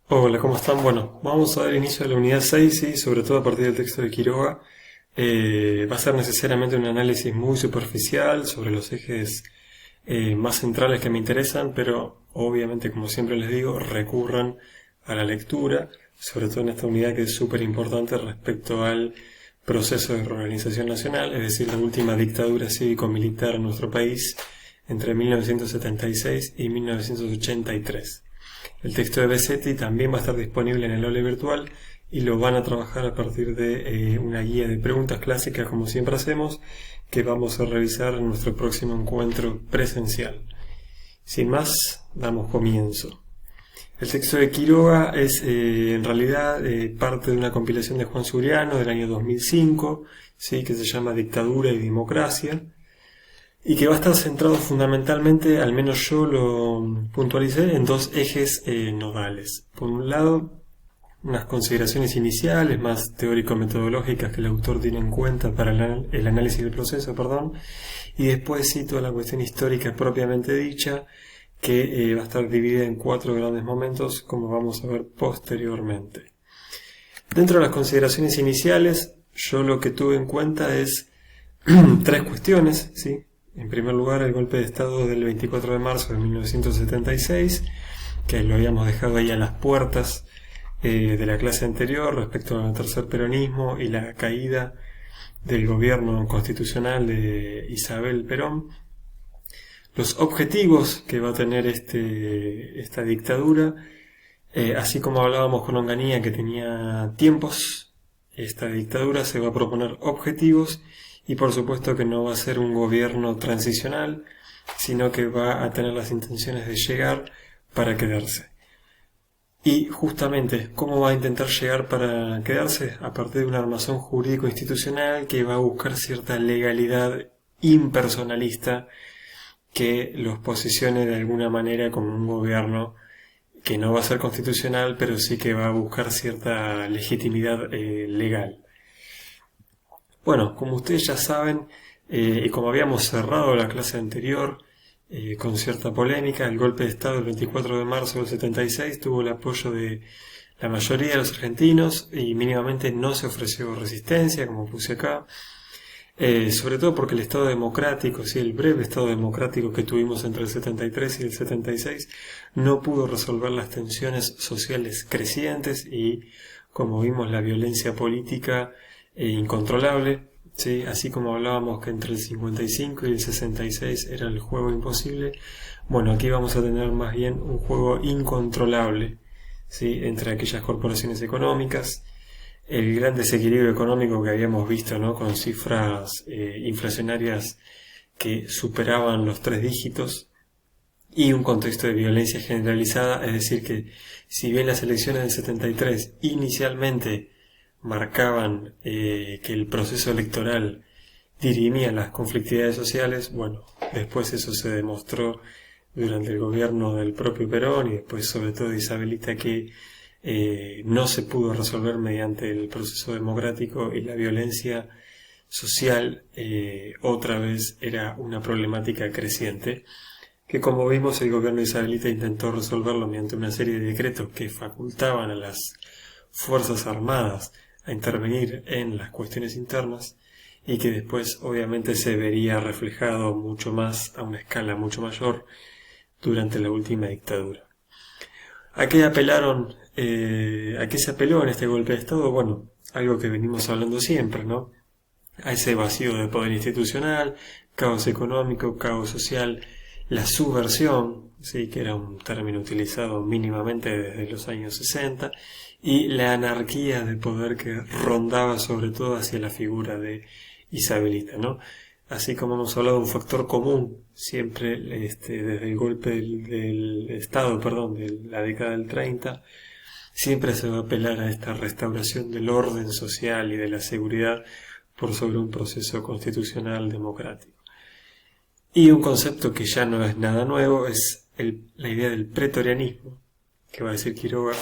Hola, ¿cómo están? Bueno, vamos a dar inicio a la unidad 6 y sobre todo a partir del texto de Quiroga. Va a ser necesariamente un análisis muy superficial sobre los ejes más centrales que me interesan, pero obviamente, como siempre les digo, recurran a la lectura, sobre todo en esta unidad que es súper importante respecto al proceso de reorganización nacional, es decir, la última dictadura cívico-militar en nuestro país entre 1976 y 1983. El texto de Besetti también va a estar disponible en el aula virtual y lo van a trabajar a partir de una guía de preguntas clásicas, como siempre hacemos, que vamos a revisar en nuestro próximo encuentro presencial. Sin más, damos comienzo. El texto de Quiroga es en realidad parte de una compilación de Juan Suriano del año 2005, ¿sí? Que se llama Dictadura y Democracia, y que va a estar centrado fundamentalmente, al menos yo lo puntualicé, en dos ejes nodales. Por un lado, unas consideraciones iniciales más teórico-metodológicas que el autor tiene en cuenta para el análisis del proceso, y después sí toda la cuestión histórica propiamente dicha, que va a estar dividida en cuatro grandes momentos, como vamos a ver posteriormente. Dentro de las consideraciones iniciales, yo lo que tuve en cuenta es tres cuestiones, ¿sí? En primer lugar, el golpe de Estado del 24 de marzo de 1976, que lo habíamos dejado ahí a las puertas de la clase anterior respecto al tercer peronismo y la caída del gobierno constitucional de Isabel Perón. Los objetivos que va a tener esta dictadura, así como hablábamos con Onganía que tenía tiempos, esta dictadura se va a proponer objetivos y por supuesto que no va a ser un gobierno transicional, sino que va a tener las intenciones de llegar para quedarse. Y justamente, ¿cómo va a intentar llegar para quedarse? A partir de un armazón jurídico-institucional que va a buscar cierta legalidad impersonalista que los posicione de alguna manera como un gobierno que no va a ser constitucional, pero sí que va a buscar cierta legitimidad legal. Bueno, como ustedes ya saben, y como habíamos cerrado la clase anterior con cierta polémica, el golpe de Estado del 24 de marzo del 76 tuvo el apoyo de la mayoría de los argentinos y mínimamente no se ofreció resistencia, como puse acá. Sobre todo porque el Estado democrático, sí, el breve Estado democrático que tuvimos entre el 73 y el 76, no pudo resolver las tensiones sociales crecientes y, como vimos, la violencia política incontrolable, ¿sí? Así como hablábamos que entre el 55 y el 66 era el juego imposible, bueno, aquí vamos a tener más bien un juego incontrolable, ¿sí? Entre aquellas corporaciones económicas, el gran desequilibrio económico que habíamos visto, ¿no? Con cifras inflacionarias que superaban los 3 dígitos y un contexto de violencia generalizada, es decir que si bien las elecciones del 73 inicialmente marcaban que el proceso electoral dirimía las conflictividades sociales, bueno, después eso se demostró durante el gobierno del propio Perón y después sobre todo de Isabelita que no se pudo resolver mediante el proceso democrático y la violencia social otra vez era una problemática creciente que, como vimos, el gobierno isabelita intentó resolverlo mediante una serie de decretos que facultaban a las Fuerzas Armadas a intervenir en las cuestiones internas y que después obviamente se vería reflejado mucho más a una escala mucho mayor durante la última dictadura. ¿A qué apelaron? ¿A qué se apeló en este golpe de Estado? Bueno, algo que venimos hablando siempre, ¿no? A ese vacío de poder institucional, caos económico, caos social, la subversión, sí, que era un término utilizado mínimamente desde los años 60, y la anarquía de poder que rondaba sobre todo hacia la figura de Isabelita, ¿no? Así como hemos hablado de un factor común siempre desde el golpe del Estado, de la década del 30, siempre se va a apelar a esta restauración del orden social y de la seguridad por sobre un proceso constitucional democrático. Y un concepto que ya no es nada nuevo es la idea del pretorianismo, que va a decir Quiroga,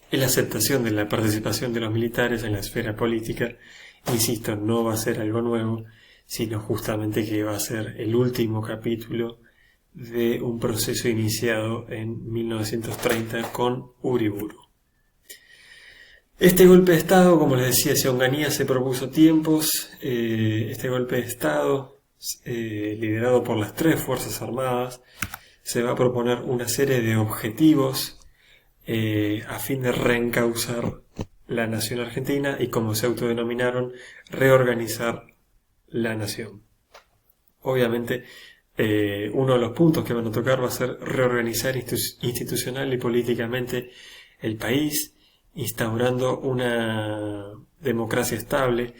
es la aceptación de la participación de los militares en la esfera política. Insisto, no va a ser algo nuevo, sino justamente que va a ser el último capítulo de un proceso iniciado en 1930 con Uriburu. Este golpe de Estado, como les decía, si Onganía se propuso tiempos, este golpe de Estado, liderado por las tres Fuerzas Armadas, se va a proponer una serie de objetivos a fin de reencauzar la nación argentina y, como se autodenominaron, reorganizar la nación. Obviamente, uno de los puntos que van a tocar va a ser reorganizar institucional y políticamente el país, instaurando una democracia estable.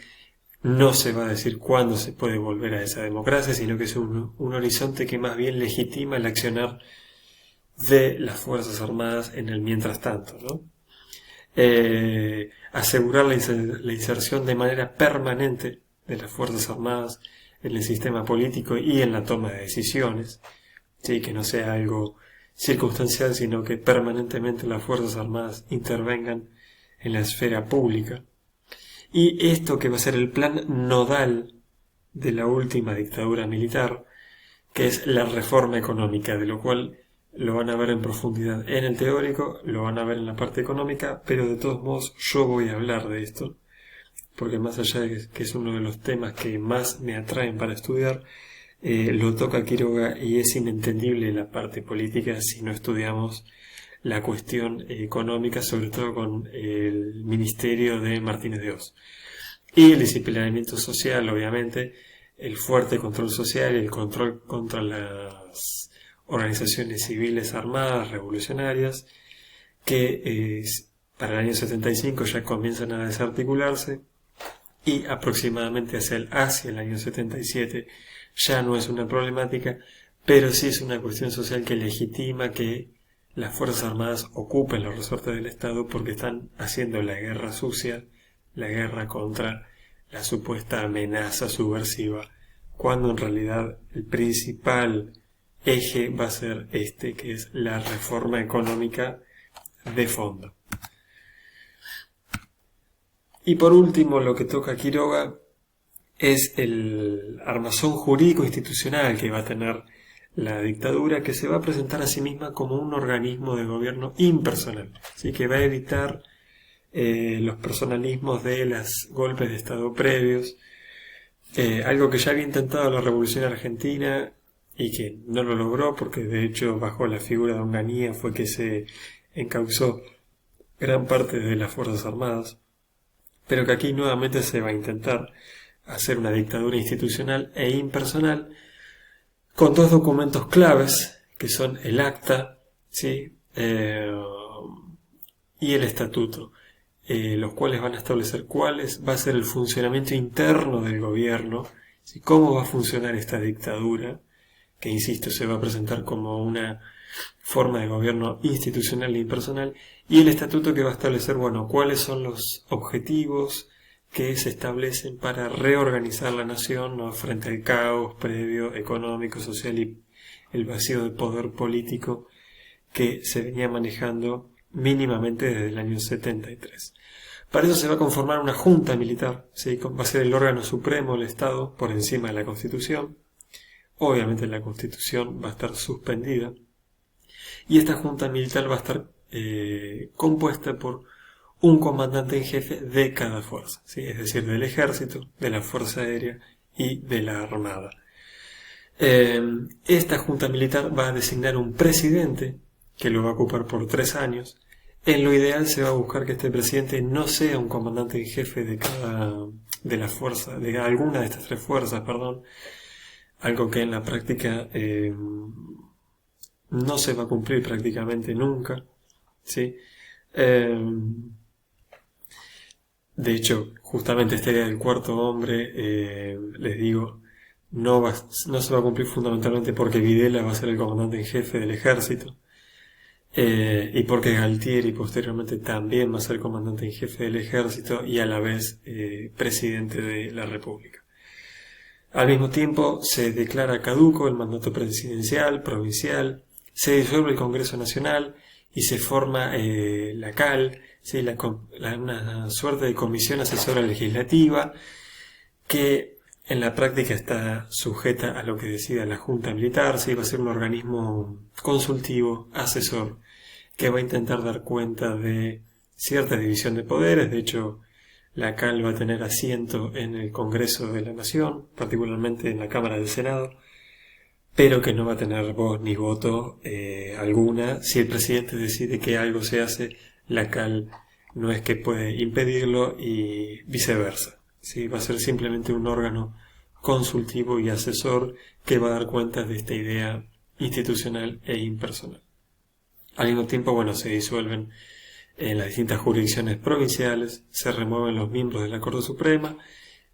No se va a decir cuándo se puede volver a esa democracia, sino que es un horizonte que más bien legitima el accionar de las Fuerzas Armadas en el mientras tanto, ¿no? Asegurar la inserción de manera permanente de las Fuerzas Armadas en el sistema político y en la toma de decisiones, ¿sí? Que no sea algo circunstancial, sino que permanentemente las Fuerzas Armadas intervengan en la esfera pública. Y esto que va a ser el plan nodal de la última dictadura militar, que es la reforma económica, de lo cual lo van a ver en profundidad en el teórico, lo van a ver en la parte económica, pero de todos modos yo voy a hablar de esto, porque más allá de que es uno de los temas que más me atraen para estudiar, lo toca Quiroga y es inentendible la parte política si no estudiamos la cuestión económica, sobre todo con el ministerio de Martínez de Hoz. Y el disciplinamiento social, obviamente, el fuerte control social y el control contra las organizaciones civiles armadas revolucionarias que para el año 75 ya comienzan a desarticularse y aproximadamente hacia el año 77 ya no es una problemática, pero sí es una cuestión social que legitima que las Fuerzas Armadas ocupen los resortes del Estado porque están haciendo la guerra sucia, la guerra contra la supuesta amenaza subversiva, cuando en realidad el principal eje va a ser que es la reforma económica de fondo. Y por último, lo que toca Quiroga es el armazón jurídico institucional que va a tener la dictadura, que se va a presentar a sí misma como un organismo de gobierno impersonal, ¿sí? Que va a evitar los personalismos de los golpes de Estado previos, algo que ya había intentado la Revolución Argentina y que no lo logró, porque de hecho bajo la figura de Onganía fue que se encauzó gran parte de las Fuerzas Armadas, pero que aquí nuevamente se va a intentar hacer una dictadura institucional e impersonal con dos documentos claves que son el acta, ¿sí? Y el estatuto, los cuales van a establecer cuáles va a ser el funcionamiento interno del gobierno, ¿sí? Cómo va a funcionar esta dictadura, que insisto se va a presentar como una forma de gobierno institucional e impersonal, y el estatuto que va a establecer, bueno, cuáles son los objetivos que se establecen para reorganizar la nación, ¿no? Frente al caos previo, económico, social y el vacío de poder político que se venía manejando mínimamente desde el año 73. Para eso se va a conformar una junta militar, ¿sí? Va a ser el órgano supremo del Estado por encima de la Constitución. Obviamente la Constitución va a estar suspendida y esta junta militar va a estar compuesta por un comandante en jefe de cada fuerza, ¿sí? Es decir, del ejército, de la fuerza aérea y de la armada. Esta junta militar va a designar un presidente que lo va a ocupar por 3 años. En lo ideal se va a buscar que este presidente no sea un comandante en jefe de la fuerza, de alguna de estas 3 fuerzas, algo que en la práctica no se va a cumplir prácticamente nunca, ¿sí? De hecho, justamente esta idea del cuarto hombre, les digo, no se va a cumplir fundamentalmente porque Videla va a ser el comandante en jefe del ejército, y porque Galtieri posteriormente también va a ser comandante en jefe del ejército y a la vez presidente de la República. Al mismo tiempo se declara caduco el mandato presidencial, provincial, se disuelve el Congreso Nacional y se forma la CAL, ¿sí? Una suerte de comisión asesora legislativa que en la práctica está sujeta a lo que decida la Junta Militar, ¿sí? Va a ser un organismo consultivo, asesor, que va a intentar dar cuenta de cierta división de poderes. De hecho, la CAL va a tener asiento en el Congreso de la Nación, particularmente en la Cámara del Senado, pero que no va a tener voz ni voto alguna. Si el presidente decide que algo se hace, la CAL no es que puede impedirlo y viceversa. ¿Sí? Va a ser simplemente un órgano consultivo y asesor que va a dar cuenta de esta idea institucional e impersonal. Al mismo tiempo, bueno, se disuelven en las distintas jurisdicciones provinciales, se remueven los miembros de la Corte Suprema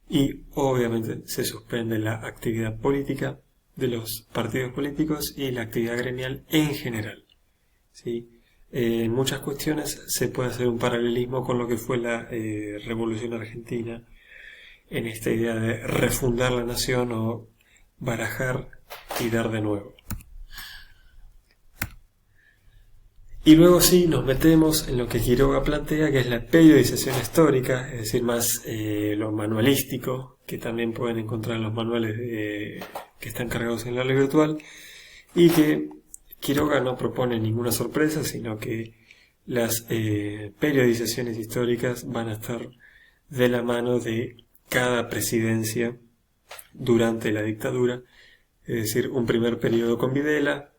y obviamente se suspende la actividad política de los partidos políticos y la actividad gremial en general. ¿Sí? En muchas cuestiones se puede hacer un paralelismo con lo que fue la Revolución Argentina, en esta idea de refundar la nación o barajar y dar de nuevo. Y luego sí nos metemos en lo que Quiroga plantea, que es la periodización histórica, es decir, más lo manualístico, que también pueden encontrar en los manuales que están cargados en la ley virtual, y que Quiroga no propone ninguna sorpresa, sino que las periodizaciones históricas van a estar de la mano de cada presidencia durante la dictadura, es decir, un primer periodo con Videla,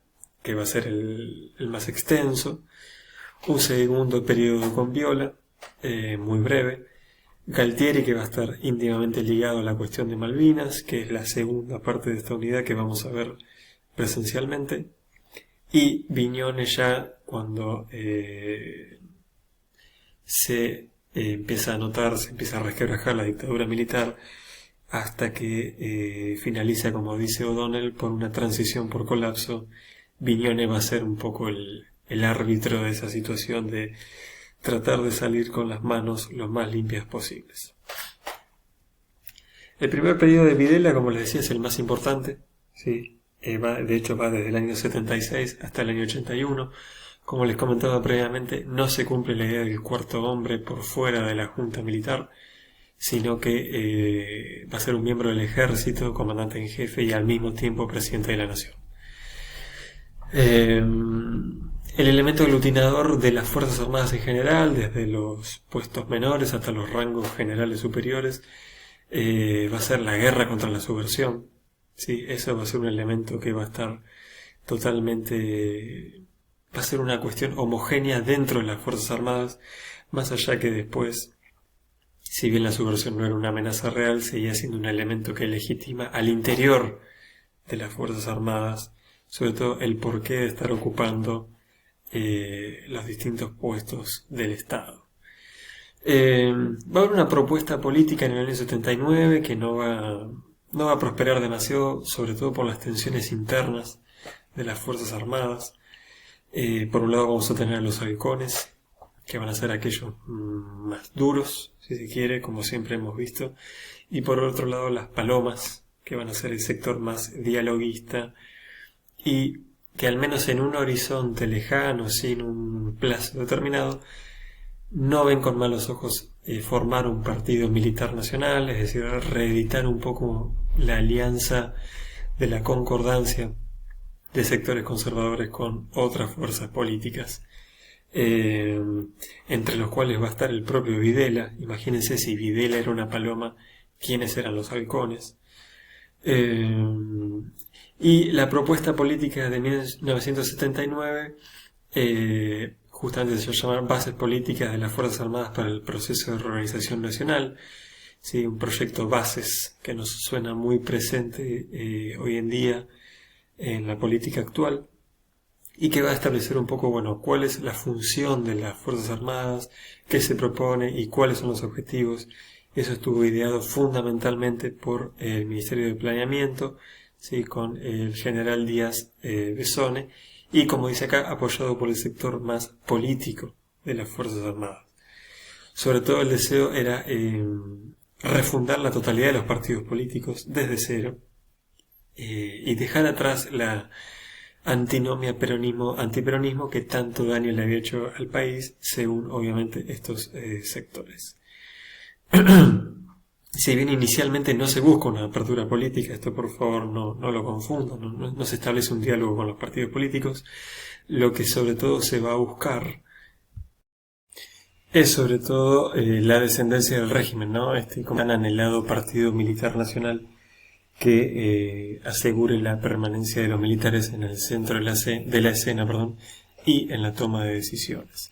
que va a ser el más extenso, un segundo periodo con Viola, muy breve, Galtieri, que va a estar íntimamente ligado a la cuestión de Malvinas, que es la segunda parte de esta unidad que vamos a ver presencialmente, y Viñone ya cuando se empieza a notar, se empieza a resquebrajar la dictadura militar, hasta que finaliza, como dice O'Donnell, por una transición por colapso. Viñone va a ser un poco el árbitro de esa situación, de tratar de salir con las manos lo más limpias posibles. El primer periodo de Videla, como les decía, es el más importante, ¿sí? De hecho va desde el año 76 hasta el año 81. Como les comentaba previamente, no se cumple la idea del cuarto hombre por fuera de la junta militar, sino que va a ser un miembro del ejército, comandante en jefe y al mismo tiempo presidente de la nación. El elemento aglutinador de las Fuerzas Armadas en general, desde los puestos menores hasta los rangos generales superiores, va a ser la guerra contra la subversión. ¿Sí? Eso va a ser un elemento que va a estar totalmente... va a ser una cuestión homogénea dentro de las Fuerzas Armadas, más allá que después, si bien la subversión no era una amenaza real, seguía siendo un elemento que legitima al interior de las Fuerzas Armadas, sobre todo el porqué de estar ocupando los distintos puestos del Estado. Va a haber una propuesta política en el año 79 que no va a prosperar demasiado, sobre todo por las tensiones internas de las Fuerzas Armadas. Por un lado vamos a tener a los halcones, que van a ser aquellos más duros, si se quiere, como siempre hemos visto, y por otro lado las palomas, que van a ser el sector más dialoguista y que al menos en un horizonte lejano, sin un plazo determinado, no ven con malos ojos formar un partido militar nacional, es decir, reeditar un poco la alianza de la concordancia de sectores conservadores con otras fuerzas políticas, entre los cuales va a estar el propio Videla. Imagínense, si Videla era una paloma, ¿quiénes eran los halcones? Y la propuesta política de 1979 justamente se llama Bases Políticas de las Fuerzas Armadas para el Proceso de Reorganización Nacional. Sí, un proyecto Bases que nos suena muy presente hoy en día en la política actual, y que va a establecer un poco, bueno, cuál es la función de las Fuerzas Armadas, qué se propone y cuáles son los objetivos. Eso estuvo ideado fundamentalmente por el Ministerio de Planeamiento, ¿sí? Con el general Díaz Besone, y como dice acá, apoyado por el sector más político de las Fuerzas Armadas. Sobre todo el deseo era refundar la totalidad de los partidos políticos desde cero, y dejar atrás la antinomia peronismo-antiperonismo que tanto daño le había hecho al país, según obviamente estos sectores. Si bien inicialmente no se busca una apertura política, esto por favor no lo confundan, no se establece un diálogo con los partidos políticos, lo que sobre todo se va a buscar es sobre todo la descendencia del régimen, ¿no? Como tan anhelado partido militar nacional que asegure la permanencia de los militares en el centro de la escena, perdón, y en la toma de decisiones.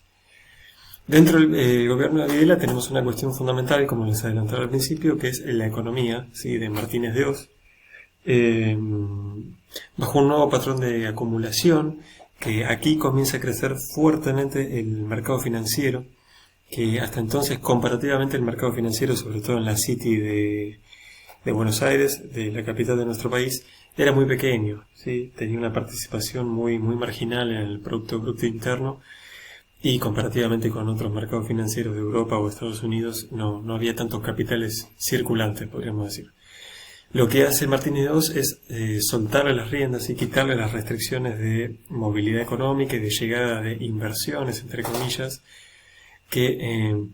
Dentro del gobierno de Videla tenemos una cuestión fundamental, como les adelantaba al principio, que es la economía, ¿sí?, de Martínez de Hoz, bajo un nuevo patrón de acumulación, que aquí comienza a crecer fuertemente el mercado financiero, que hasta entonces comparativamente el mercado financiero, sobre todo en la City de Buenos Aires, de la capital de nuestro país, era muy pequeño, ¿sí? Tenía una participación muy marginal en el Producto Bruto Interno, y comparativamente con otros mercados financieros de Europa o Estados Unidos no había tantos capitales circulantes, podríamos decir. Lo que hace Martínez de Hoz es soltarle las riendas y quitarle las restricciones de movilidad económica y de llegada de inversiones, entre comillas, que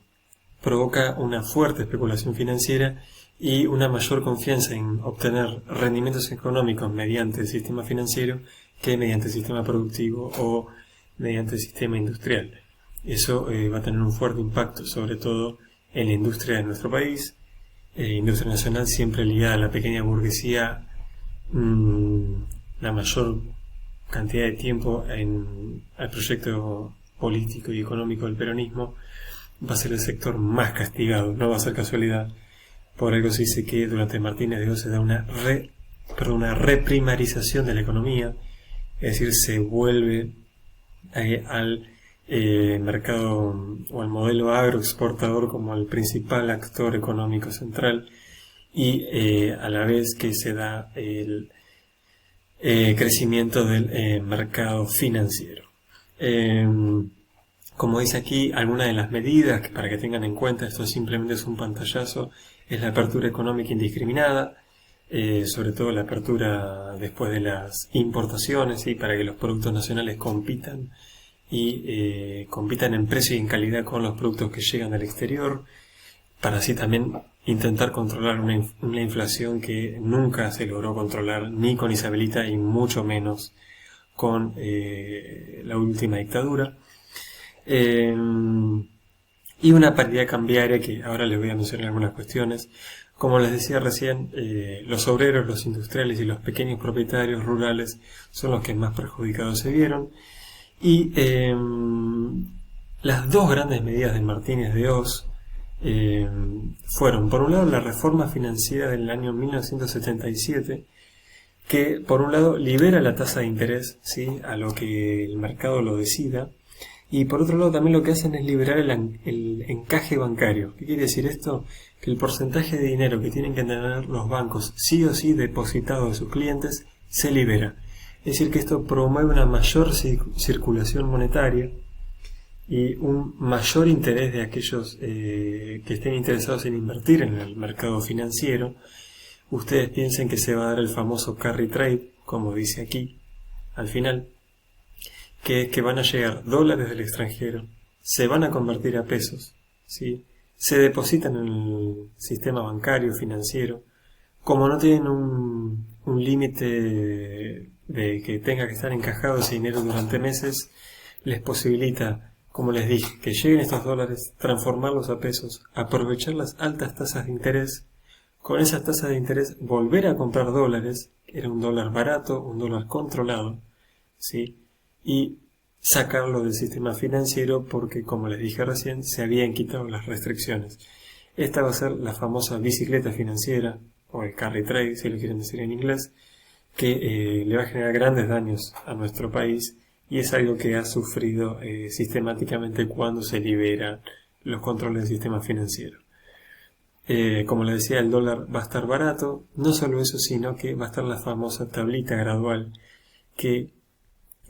provoca una fuerte especulación financiera y una mayor confianza en obtener rendimientos económicos mediante el sistema financiero que mediante el sistema productivo o mediante el sistema industrial. Eso va a tener un fuerte impacto, sobre todo en la industria de nuestro país, industria nacional siempre ligada a la pequeña burguesía, la mayor cantidad de tiempo al proyecto político y económico del peronismo, va a ser el sector más castigado, no va a ser casualidad. Por algo se dice que durante Martínez de Hoz se da una reprimarización de la economía, es decir, se vuelve al mercado o al modelo agroexportador como el principal actor económico central, y a la vez que se da el crecimiento del mercado financiero. Como dice aquí, algunas de las medidas que, para que tengan en cuenta, esto simplemente es un pantallazo, es la apertura económica indiscriminada, sobre todo la apertura después de las importaciones, ¿sí?, para que los productos nacionales compitan en precio y en calidad con los productos que llegan del exterior, para así también intentar controlar una inflación que nunca se logró controlar ni con Isabelita y mucho menos con la última dictadura. Y una paridad cambiaria que ahora les voy a mencionar algunas cuestiones. Como les decía recién, los obreros, los industriales y los pequeños propietarios rurales son los que más perjudicados se vieron. Y las dos grandes medidas de Martínez de Hoz fueron, por un lado, la reforma financiera del año 1977, que por un lado libera la tasa de interés, ¿sí?, a lo que el mercado lo decida, y por otro lado también lo que hacen es liberar el encaje bancario. ¿Qué quiere decir esto? Que el porcentaje de dinero que tienen que tener los bancos sí o sí depositado de sus clientes se libera. Es decir, que esto promueve una mayor circulación monetaria y un mayor interés de aquellos que estén interesados en invertir en el mercado financiero. Ustedes piensen que se va a dar el famoso carry trade, como dice aquí, al final, que es que van a llegar dólares del extranjero, se van a convertir a pesos, ¿sí?, se depositan en el sistema bancario financiero. Como no tienen un límite de que tenga que estar encajado ese dinero durante meses, les posibilita, como les dije, que lleguen estos dólares, transformarlos a pesos, aprovechar las altas tasas de interés, con esas tasas de interés volver a comprar dólares, era un dólar barato, un dólar controlado, ¿sí?, y sacarlo del sistema financiero porque, como les dije recién, se habían quitado las restricciones. Esta va a ser la famosa bicicleta financiera, o el carry trade, si lo quieren decir en inglés, que le va a generar grandes daños a nuestro país, y es algo que ha sufrido sistemáticamente cuando se liberan los controles del sistema financiero. Como les decía, el dólar va a estar barato, no solo eso, sino que va a estar la famosa tablita gradual que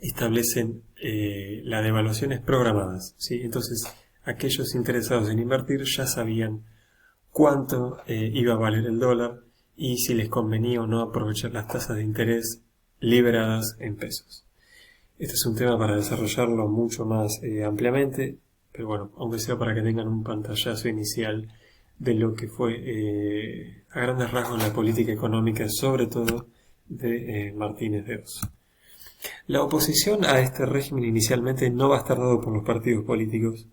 establecen las devaluaciones programadas, ¿sí? Entonces, aquellos interesados en invertir ya sabían cuánto iba a valer el dólar y si les convenía o no aprovechar las tasas de interés liberadas en pesos. Este es un tema para desarrollarlo mucho más ampliamente, pero bueno, aunque sea para que tengan un pantallazo inicial de lo que fue a grandes rasgos la política económica, sobre todo de Martínez de Hoz. La oposición a este régimen inicialmente no va a estar dado por los partidos políticos,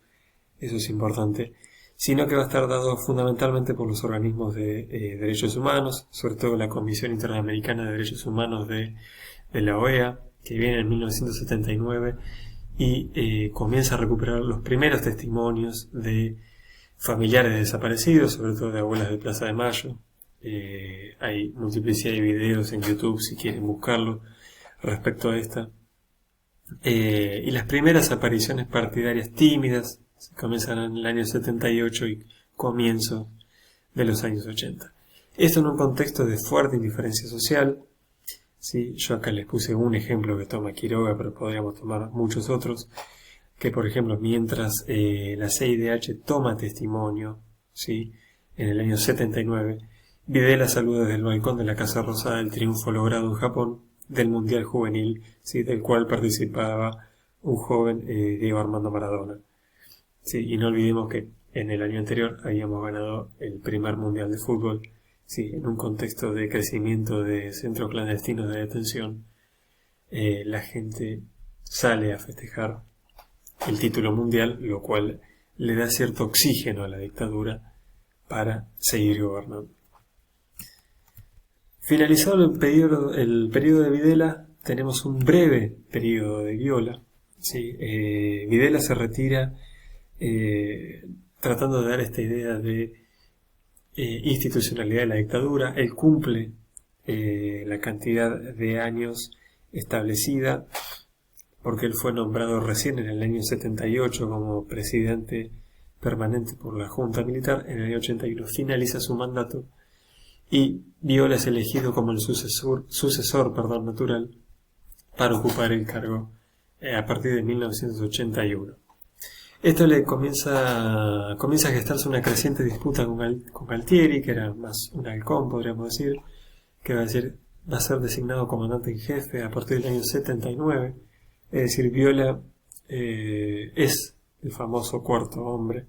eso es importante, sino que va a estar dado fundamentalmente por los organismos de derechos humanos, sobre todo la Comisión Interamericana de Derechos Humanos de la OEA, que viene en 1979 y comienza a recuperar los primeros testimonios de familiares desaparecidos, sobre todo de abuelas de Plaza de Mayo. Hay multiplicidad de videos en YouTube si quieren buscarlo respecto a esta. Y las primeras apariciones partidarias tímidas comienzan en el año 78 y comienzo de los años 80. Esto en un contexto de fuerte indiferencia social. ¿Sí? Yo acá les puse un ejemplo que toma Quiroga, pero podríamos tomar muchos otros. Que, por ejemplo, mientras la CIDH toma testimonio, ¿sí? En el año 79, Videla saluda desde el balcón de la Casa Rosada el triunfo logrado en Japón del Mundial Juvenil, ¿sí? Del cual participaba un joven Diego Armando Maradona. Sí, y no olvidemos que en el año anterior habíamos ganado el primer Mundial de Fútbol, sí, en un contexto de crecimiento de centros clandestinos de detención. La gente sale a festejar el título mundial, lo cual le da cierto oxígeno a la dictadura para seguir gobernando. Finalizado el periodo de Videla, tenemos un breve periodo de Viola. ¿Sí? Videla se retira tratando de dar esta idea de institucionalidad de la dictadura. Él cumple la cantidad de años establecida, porque él fue nombrado recién en el año 78 como presidente permanente por la Junta Militar. En el año 81 finaliza su mandato y Viola es elegido como el sucesor natural para ocupar el cargo a partir de 1981. Esto le comienza a gestarse una creciente disputa con Galtieri, que era más un halcón, podríamos decir, que va a ser designado comandante en jefe a partir del año 79. Es decir, Viola es el famoso cuarto hombre.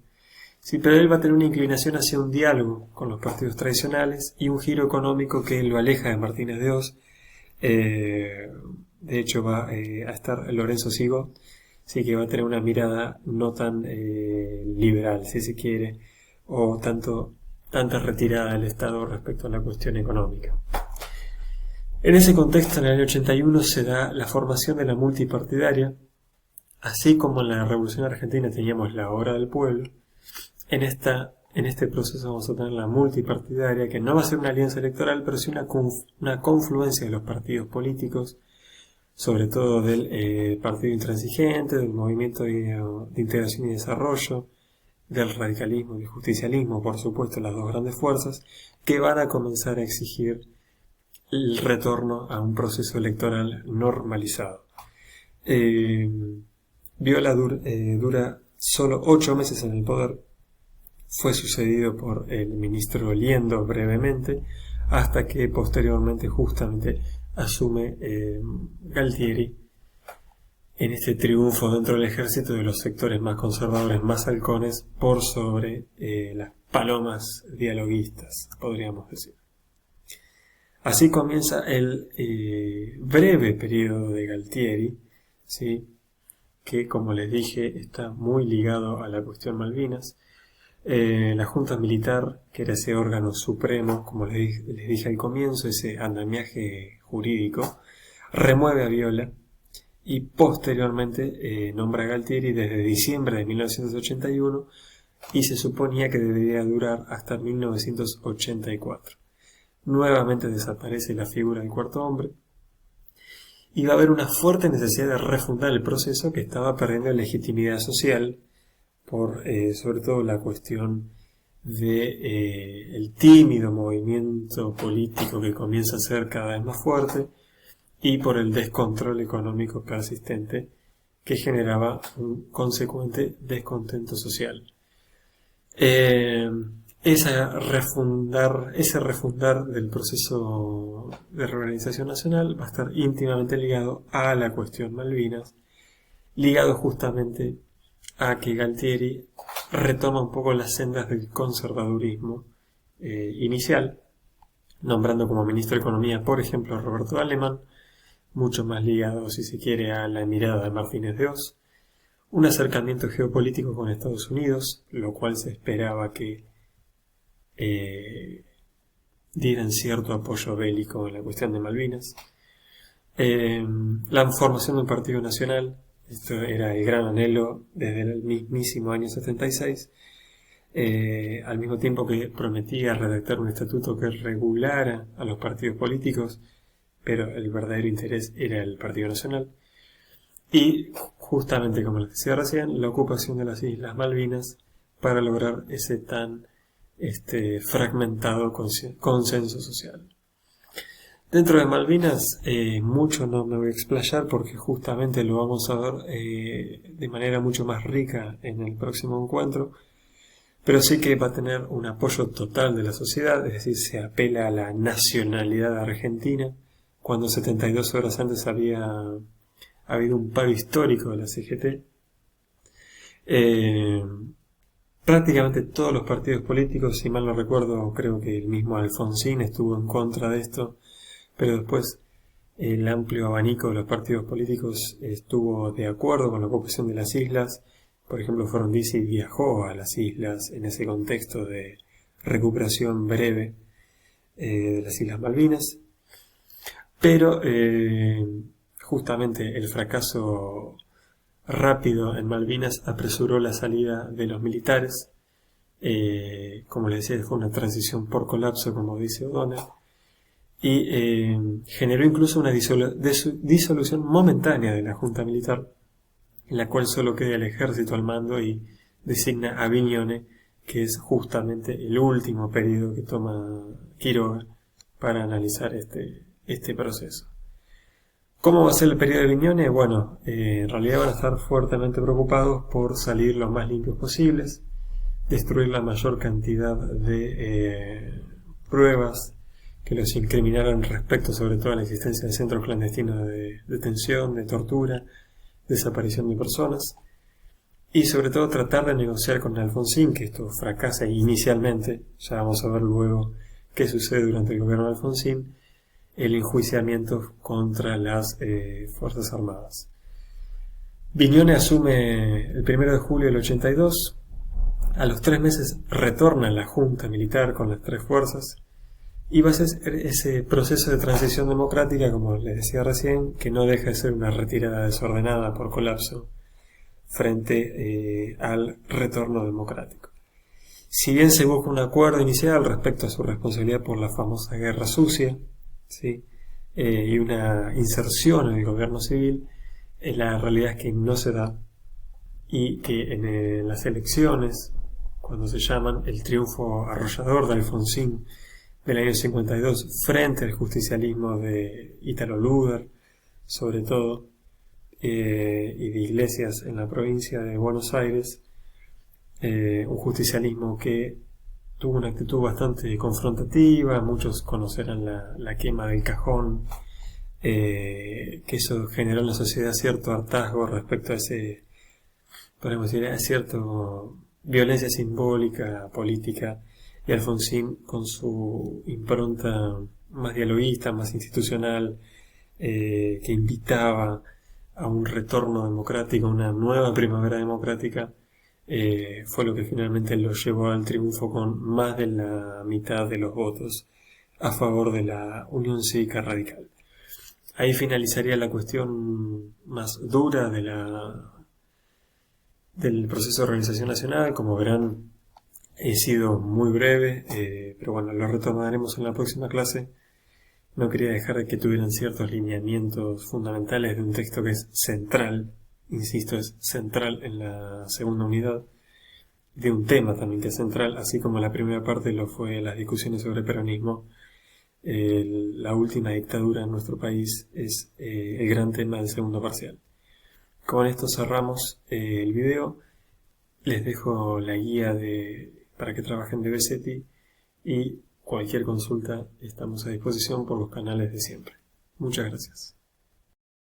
Sí, pero él va a tener una inclinación hacia un diálogo con los partidos tradicionales y un giro económico que lo aleja de Martínez de Oz. De hecho, va a estar Lorenzo Sigo, sí, que va a tener una mirada no tan liberal, si se quiere, o tanta retirada del Estado respecto a la cuestión económica. En ese contexto, en el año 81, se da la formación de la multipartidaria. Así como en la Revolución Argentina teníamos la Hora del Pueblo, en este proceso vamos a tener la multipartidaria, que no va a ser una alianza electoral, pero sí una confluencia de los partidos políticos, sobre todo del Partido Intransigente, del Movimiento de Integración y Desarrollo, del radicalismo y del justicialismo, por supuesto, las dos grandes fuerzas, que van a comenzar a exigir el retorno a un proceso electoral normalizado. Viola dura solo 8 meses en el poder. Fue sucedido por el ministro Liendo brevemente, hasta que posteriormente justamente asume Galtieri en este triunfo dentro del ejército de los sectores más conservadores, más halcones, por sobre las palomas dialoguistas, podríamos decir. Así comienza el breve periodo de Galtieri, ¿sí? Que, como les dije, está muy ligado a la cuestión Malvinas. La Junta Militar, que era ese órgano supremo, como les dije al comienzo, ese andamiaje jurídico, remueve a Viola y posteriormente nombra a Galtieri desde diciembre de 1981 y se suponía que debería durar hasta 1984. Nuevamente desaparece la figura del cuarto hombre y va a haber una fuerte necesidad de refundar el proceso que estaba perdiendo legitimidad social por sobre todo la cuestión de el tímido movimiento político que comienza a ser cada vez más fuerte y por el descontrol económico persistente que generaba un consecuente descontento social. Ese refundar del proceso de reorganización nacional va a estar íntimamente ligado a la cuestión Malvinas, ligado justamente a que Galtieri retoma un poco las sendas del conservadurismo inicial, nombrando como ministro de Economía, por ejemplo, a Roberto Alemán, mucho más ligado, si se quiere, a la mirada de Martínez de Oz, un acercamiento geopolítico con Estados Unidos, lo cual se esperaba que dieran cierto apoyo bélico en la cuestión de Malvinas, la formación de un partido nacional, esto era el gran anhelo desde el mismísimo año 76, al mismo tiempo que prometía redactar un estatuto que regulara a los partidos políticos, pero el verdadero interés era el Partido Nacional. Y justamente, como les decía recién, la ocupación de las Islas Malvinas para lograr ese tan fragmentado consenso social. Dentro de Malvinas, mucho no me voy a explayar porque justamente lo vamos a ver de manera mucho más rica en el próximo encuentro, pero sí que va a tener un apoyo total de la sociedad, es decir, se apela a la nacionalidad argentina, cuando 72 horas antes había habido un paro histórico de la CGT. Prácticamente todos los partidos políticos, si mal no recuerdo, creo que el mismo Alfonsín estuvo en contra de esto, pero después el amplio abanico de los partidos políticos estuvo de acuerdo con la ocupación de las islas. Por ejemplo, Frondizi viajó a las islas en ese contexto de recuperación breve de las Islas Malvinas, pero justamente el fracaso rápido en Malvinas apresuró la salida de los militares. Como les decía, fue una transición por colapso, como dice O'Donnell, y generó incluso una disolución momentánea de la Junta Militar, en la cual solo queda el ejército al mando y designa a Vignone, que es justamente el último periodo que toma Quiroga para analizar este proceso. ¿Cómo va a ser el periodo de Vignone? Bueno, en realidad van a estar fuertemente preocupados por salir lo más limpios posibles, destruir la mayor cantidad de pruebas que los incriminaran respecto sobre todo a la existencia de centros clandestinos de detención, de tortura, desaparición de personas, y sobre todo tratar de negociar con Alfonsín, que esto fracasa inicialmente, ya vamos a ver luego qué sucede durante el gobierno de Alfonsín, el enjuiciamiento contra las Fuerzas Armadas. Vignone asume el 1 de julio del 82, a los 3 meses retorna la Junta Militar con las 3 fuerzas, y va a ser ese proceso de transición democrática, como les decía recién, que no deja de ser una retirada desordenada por colapso frente al retorno democrático. Si bien se busca un acuerdo inicial respecto a su responsabilidad por la famosa guerra sucia, ¿sí? Y una inserción en el gobierno civil, la realidad es que no se da, y que en las elecciones, cuando se llaman el triunfo arrollador de Alfonsín del año 52 frente al justicialismo de Ítalo Luder, sobre todo, y de Iglesias en la provincia de Buenos Aires, un justicialismo que tuvo una actitud bastante confrontativa. Muchos conocerán la quema del cajón, que eso generó en la sociedad cierto hartazgo respecto a podemos decir, a cierta violencia simbólica, política, y Alfonsín, con su impronta más dialoguista, más institucional, que invitaba a un retorno democrático, una nueva primavera democrática, fue lo que finalmente lo llevó al triunfo con más de la mitad de los votos a favor de la Unión Cívica Radical. Ahí finalizaría la cuestión más dura del proceso de organización nacional. Como verán, he sido muy breve, pero bueno, lo retomaremos en la próxima clase. No quería dejar de que tuvieran ciertos lineamientos fundamentales de un texto que es central, insisto, es central en la segunda unidad, de un tema también que es central, así como la primera parte lo fue las discusiones sobre peronismo. La última dictadura en nuestro país es el gran tema del segundo parcial. Con esto cerramos el video. Les dejo la guía para que trabajen de Besetti, y cualquier consulta estamos a disposición por los canales de siempre. Muchas gracias.